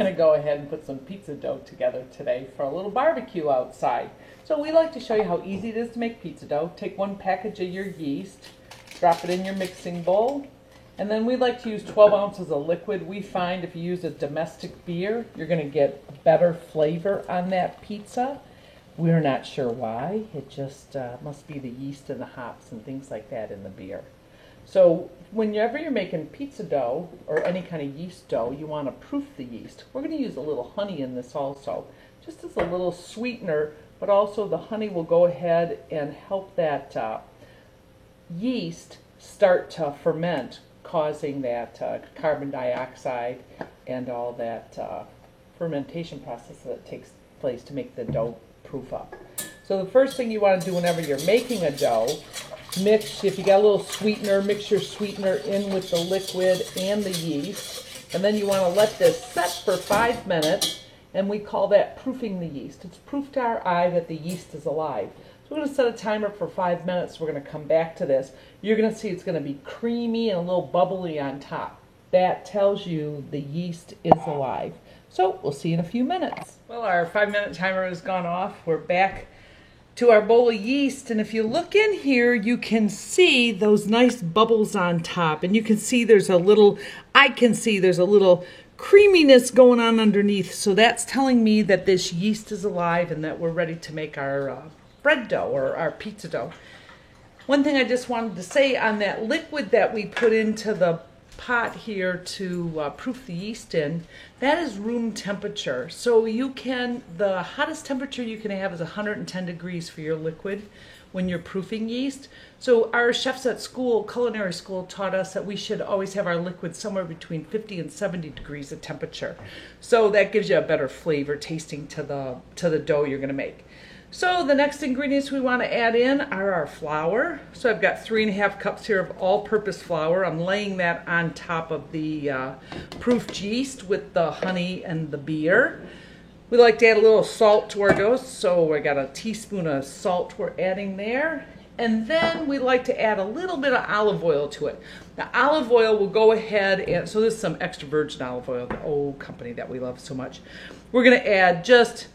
going to go ahead and put some pizza dough together today for a little barbecue outside. So we like to show you how easy it is to make pizza dough. Take 1 package of your yeast, drop it in your mixing bowl, and then we like to use 12 ounces of liquid. We find if you use a domestic beer, you're going to get better flavor on that pizza. We're not sure why. It just must be the yeast and the hops and things like that in the beer. So whenever you're making pizza dough or any kind of yeast dough, you want to proof the yeast. We're going to use a little honey in this also, just as a little sweetener, but also the honey will go ahead and help that yeast start to ferment, causing that carbon dioxide and all that fermentation process that takes place to make the dough proof up. So the first thing you want to do whenever you're making a dough, mix, if you got a little sweetener, mix your sweetener in with the liquid and the yeast. And then you want to let this set for 5 minutes, and we call that proofing the yeast. It's proof to our eye that the yeast is alive. So we're going to set a timer for 5 minutes. We're going to come back to this. You're going to see it's going to be creamy and a little bubbly on top. That tells you the yeast is alive. So we'll see you in a few minutes. Well, our 5-minute timer has gone off. We're back to our bowl of yeast, and if you look in here, you can see those nice bubbles on top, and you can see there's a little, I can see there's a little creaminess going on underneath. So that's telling me that this yeast is alive and that we're ready to make our bread dough or our pizza dough. One thing I just wanted to say on that liquid that we put into the pot here to proof the yeast in, that is room temperature. So you can, the hottest temperature you can have is 110 degrees for your liquid when you're proofing yeast. So our chefs at school, culinary school, taught us that we should always have our liquid somewhere between 50 and 70 degrees of temperature. So that gives you a better flavor tasting to the dough you're going to make. So the next ingredients we want to add in are our flour. So I've got 3½ cups here of all-purpose flour. I'm laying that on top of the proofed yeast with the honey and the beer. We like to add a little salt to our dough, so I got a teaspoon of salt we're adding there. And then we like to add a little bit of olive oil to it. The olive oil will go ahead and, so this is some extra virgin olive oil, the old company that we love so much. We're going to add just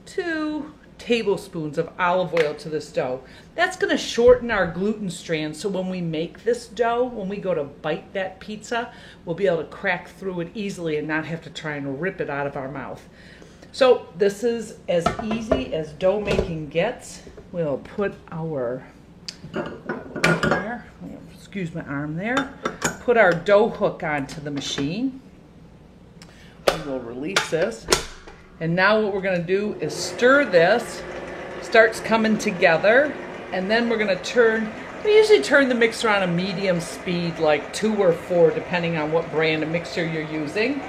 2 tablespoons of olive oil to this dough. That's going to shorten our gluten strand, so when we make this dough, when we go to bite that pizza, we'll be able to crack through it easily and not have to try and rip it out of our mouth. So this is as easy as dough making gets. We'll put our, excuse my arm there, put our dough hook onto the machine. We'll release this. And now what we're going to do is stir this, starts coming together, and then we're going to turn, we usually turn the mixer on a medium speed, like 2 or 4, depending on what brand of mixer you're using.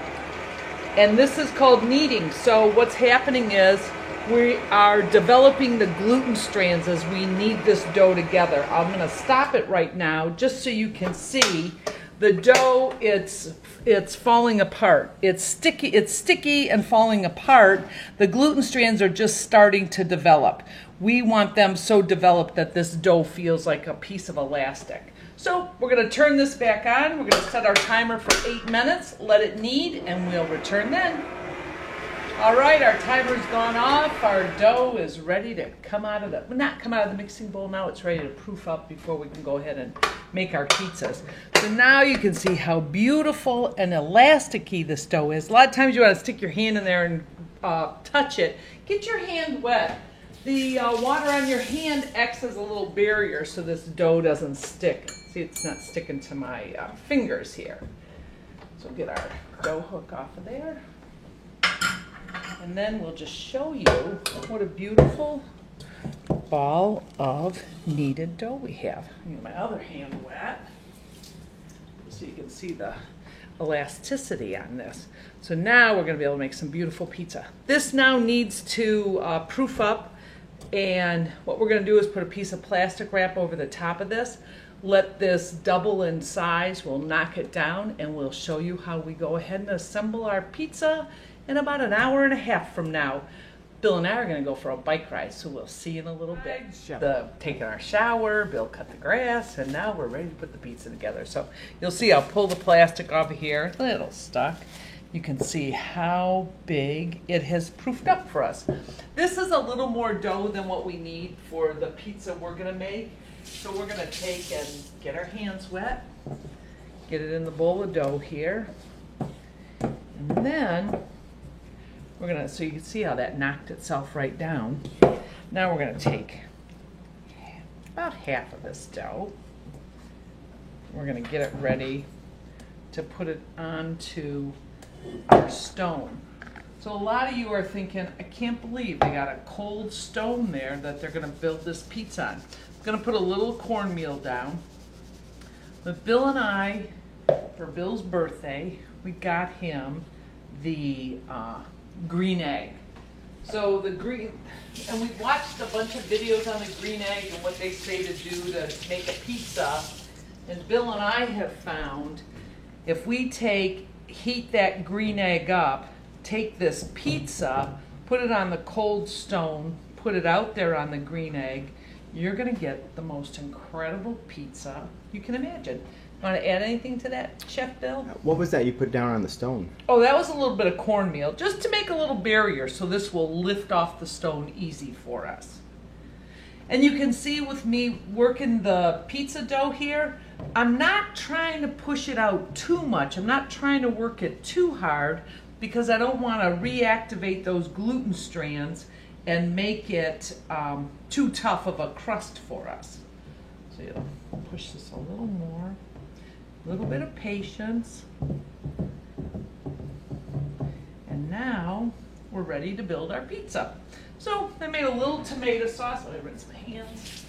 And this is called kneading. So what's happening is we are developing the gluten strands as we knead this dough together. I'm going to stop it right now just so you can see the dough. It's falling apart. It's sticky and falling apart. The gluten strands are just starting to develop. We want them so developed that this dough feels like a piece of elastic. So we're going to turn this back on. We're going to set our timer for 8 minutes, let it knead, and we'll return then. All right, our timer's gone off. Our dough is ready to come out of the mixing bowl. Now it's ready to proof up before we can go ahead and make our pizzas. So now you can see how beautiful and elasticy this dough is. A lot of times you want to stick your hand in there and touch it. Get your hand wet. The water on your hand acts as a little barrier so this dough doesn't stick. See, it's not sticking to my fingers here. So get our dough hook off of there. And then we'll just show you what a beautiful ball of kneaded dough we have. Get my other hand wet so you can see the elasticity on this. So now we're going to be able to make some beautiful pizza. This now needs to proof up, and what we're going to do is put a piece of plastic wrap over the top of this. Let this double in size. We'll knock it down, and we'll show you how we go ahead and assemble our pizza in about an hour and a half from now. Bill and I are going to go for a bike ride, so we'll see you in a little bit. Taking our shower, Bill cut the grass, and now we're ready to put the pizza together. So you'll see I'll pull the plastic off of here, a little stuck. you can see how big it has proofed up for us. This is a little more dough than what we need for the pizza we're gonna make. So we're gonna take and get our hands wet, get it in the bowl of dough here, and then we're gonna, so you can see how that knocked itself right down. Now we're gonna take about half of this dough. We're gonna get it ready to put it onto our stone. So a lot of you are thinking, I can't believe they got a cold stone there that they're gonna build this pizza on. I'm gonna put a little cornmeal down. But Bill and I, for Bill's birthday, we got him the green egg. So the green, and we've watched a bunch of videos on the green egg and what they say to do to make a pizza. And Bill and I have found if we heat that green egg up, take this pizza, put it on the cold stone, put it out there on the green egg, you're gonna get the most incredible pizza you can imagine. Want to add anything to that, Chef Bill? What was that you put down on the stone? Oh, that was a little bit of cornmeal, just to make a little barrier so this will lift off the stone easy for us. And you can see with me working the pizza dough here, I'm not trying to push it out too much. I'm not trying to work it too hard because I don't want to reactivate those gluten strands and make it too tough of a crust for us. So you'll push this a little more. A little bit of patience. And now we're ready to build our pizza. So I made a little tomato sauce. Let me rinse my hands.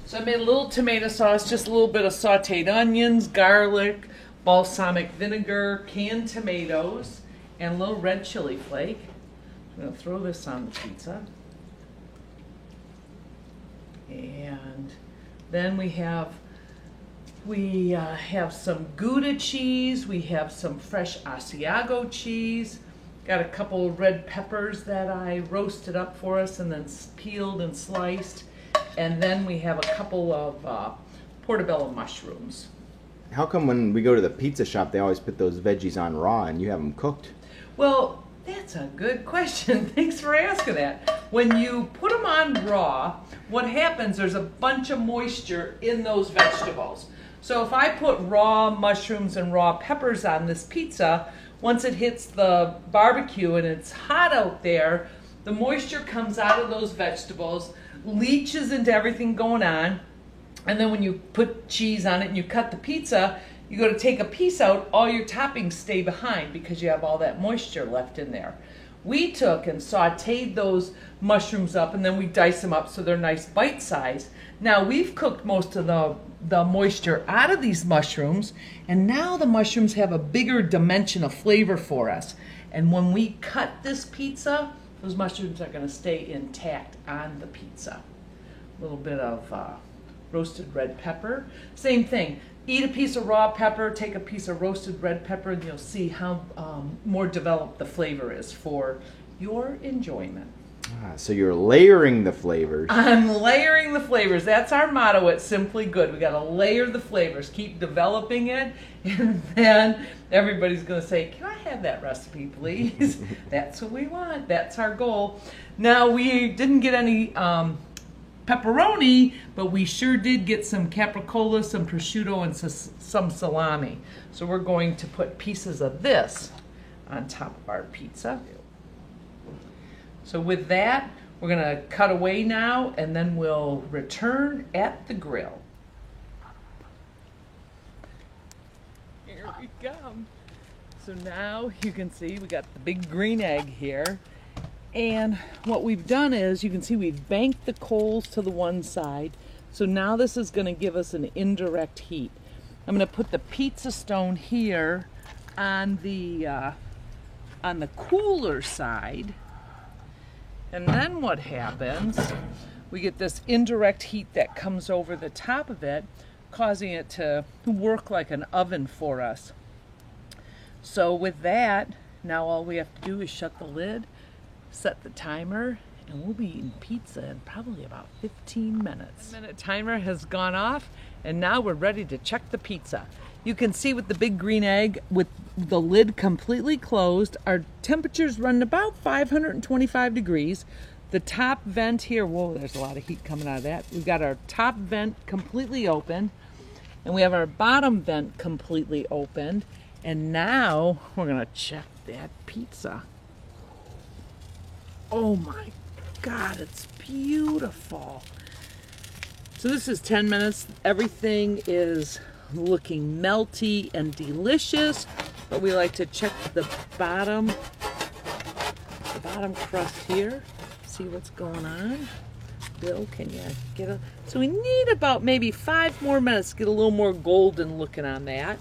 So I made a little tomato sauce, just a little bit of sauteed onions, garlic, balsamic vinegar, canned tomatoes, and a little red chili flake. I'm going to throw this on the pizza. And then we have some Gouda cheese, we have some fresh Asiago cheese, got a couple of red peppers that I roasted up for us and then peeled and sliced, and then we have a couple of portobello mushrooms. How come when we go to the pizza shop they always put those veggies on raw and you have them cooked? Well, that's a good question. Thanks for asking that. When you put them on raw, what happens, there's a bunch of moisture in those vegetables. So if I put raw mushrooms and raw peppers on this pizza, once it hits the barbecue and it's hot out there, the moisture comes out of those vegetables, leaches into everything going on, and then when you put cheese on it and you cut the pizza, you go to take a piece out, all your toppings stay behind because you have all that moisture left in there. We took and sauteed those mushrooms up and then we dice them up so they're nice bite size. Now we've cooked most of the moisture out of these mushrooms, and now the mushrooms have a bigger dimension of flavor for us. And when we cut this pizza, those mushrooms are going to stay intact on the pizza. A little bit of roasted red pepper. Same thing. Eat a piece of raw pepper, take a piece of roasted red pepper, and you'll see how more developed the flavor is for your enjoyment. So you're layering the flavors. I'm layering the flavors. That's our motto at Simply Good. We got to layer the flavors, keep developing it, and then everybody's going to say, can I have that recipe, please? That's what we want. That's our goal. Now, we didn't get any pepperoni, but we sure did get some capricola, some prosciutto, and some salami. So we're going to put pieces of this on top of our pizza. So with that, we're going to cut away now, and then we'll return at the grill. Here we come. So now you can see we got the big green egg here. And what we've done is, you can see we've banked the coals to the one side. So now this is going to give us an indirect heat. I'm going to put the pizza stone here on the cooler side. And then what happens, we get this indirect heat that comes over the top of it, causing it to work like an oven for us. So with that, now all we have to do is shut the lid, set the timer, and we'll be eating pizza in probably about 15 minutes. The minute timer has gone off, and now we're ready to check the pizza. You can see with the big green egg, with the lid completely closed, our temperatures run about 525 degrees. The top vent here, whoa, there's a lot of heat coming out of that. We've got our top vent completely open, and we have our bottom vent completely opened. And now we're gonna check that pizza. Oh my God, it's beautiful. So this is 10 minutes. Everything is looking melty and delicious, but we like to check the bottom crust here, see what's going on. Bill, can you get a, so we need about maybe 5 more minutes to get a little more golden looking on that.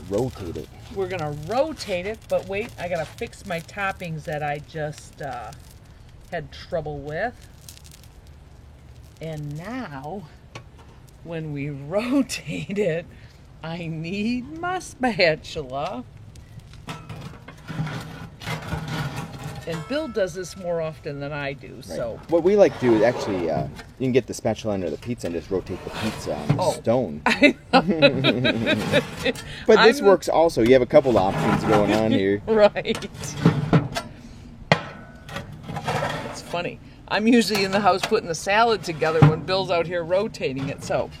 Rotate it. We're gonna rotate it, but wait, I gotta fix my toppings that I just had trouble with. And now, when we rotate it, I need my spatula. And Bill does this more often than I do, so. What we like to do is actually, you can get the spatula under the pizza and just rotate the pizza on the stone. But this works also. You have a couple options going on here. Right. It's funny. I'm usually in the house putting the salad together when Bill's out here rotating it. So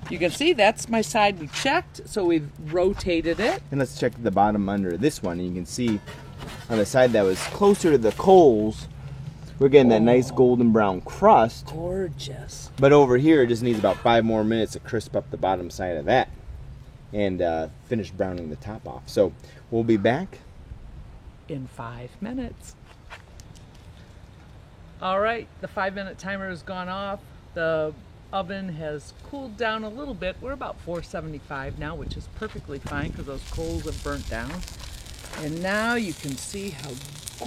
you can see that's my side we checked. So we've rotated it. And let's check the bottom under this one. And you can see on the side that was closer to the coals, we're getting that nice golden brown crust. Gorgeous. But over here, it just needs about 5 more minutes to crisp up the bottom side of that and finish browning the top off. So we'll be back in 5 minutes. All right, the 5-minute timer has gone off. The oven has cooled down a little bit. We're about 475 now, which is perfectly fine because those coals have burnt down. And now you can see how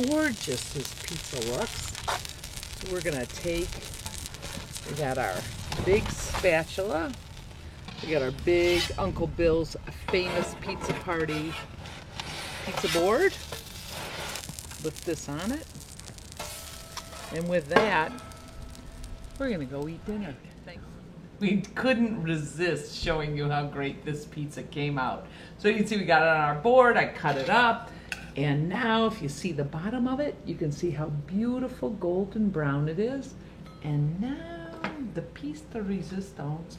gorgeous this pizza looks. So we're gonna take, we got our big spatula. We got our big Uncle Bill's famous pizza party pizza board. Lift this on it. And with that, we're gonna go eat dinner. We couldn't resist showing you how great this pizza came out. So you can see we got it on our board, I cut it up, and now if you see the bottom of it, you can see how beautiful golden brown it is. And now the piece de resistance.